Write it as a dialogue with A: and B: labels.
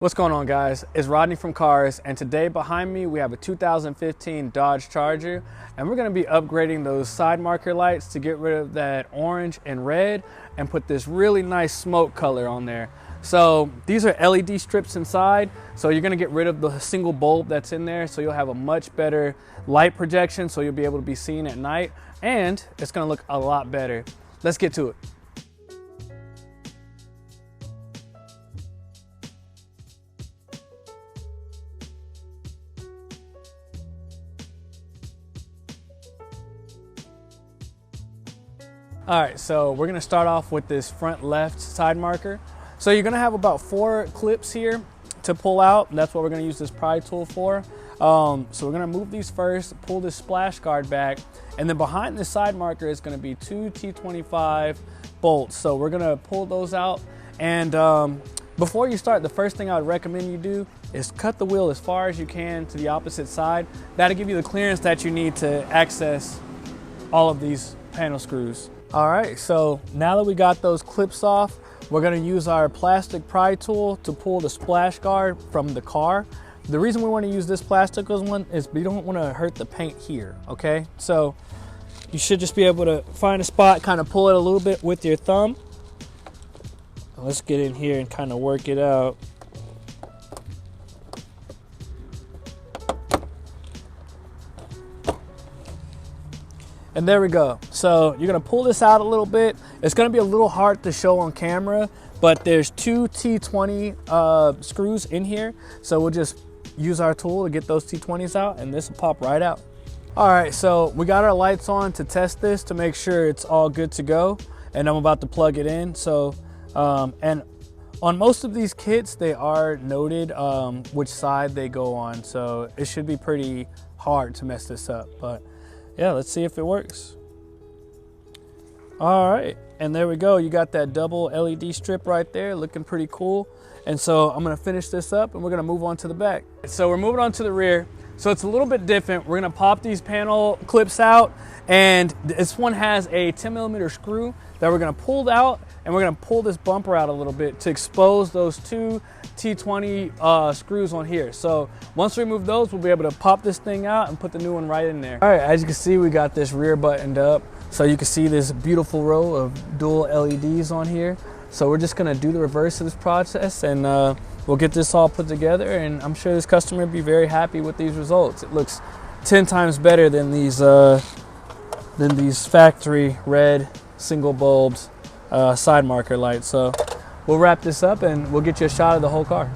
A: What's going on, guys? It's Rodney from C.A.R.S, and today behind me we have a 2015 Dodge Charger, and we're going to be upgrading those side marker lights to get rid of that orange and red and put this really nice smoke color on there. So these are LED strips inside, so you're going to get rid of the single bulb that's in there, so you'll have a much better light projection, so you'll be able to be seen at night, and it's going to look a lot better. Let's get to it. All right, so we're gonna start off with this front left side marker. So you're gonna have about 4 clips here to pull out. That's what we're gonna use this pry tool for. So we're gonna move these first, pull this splash guard back, and then behind the side marker is gonna be 2 T25 bolts. So we're gonna pull those out. And before you start, the first thing I would recommend you do is cut the wheel as far as you can to the opposite side. That'll give you the clearance that you need to access all of these panel screws. All right, so now that we got those clips off, we're gonna use our plastic pry tool to pull the splash guard from the car. The reason we wanna use this plastic one is we don't wanna hurt the paint here, okay? So you should just be able to find a spot, kind of pull it a little bit with your thumb. Let's get in here and kind of work it out. And there we go. So you're gonna pull this out a little bit. It's gonna be a little hard to show on camera, but there's 2 T20 screws in here. So we'll just use our tool to get those T20s out, and this will pop right out. All right, so we got our lights on to test this to make sure it's all good to go. And I'm about to plug it in. So, and on most of these kits, they are noted which side they go on. So it should be pretty hard to mess this up, but yeah, let's see if it works. All right, and there we go. You got that double LED strip right there, looking pretty cool. And so I'm gonna finish this up and we're gonna move on to the back. So we're moving on to the rear. So it's a little bit different. We're gonna pop these panel clips out, and this one has a 10mm screw that we're gonna pull out, and we're gonna pull this bumper out a little bit to expose those 2 T20 screws on here. So once we remove those, we'll be able to pop this thing out and put the new one right in there. All right, as you can see, we got this rear buttoned up. So you can see this beautiful row of dual LEDs on here. So we're just gonna do the reverse of this process, and we'll get this all put together, and I'm sure this customer will be very happy with these results. It looks 10 times better than these factory red single bulbs side marker lights. So we'll wrap this up and we'll get you a shot of the whole car.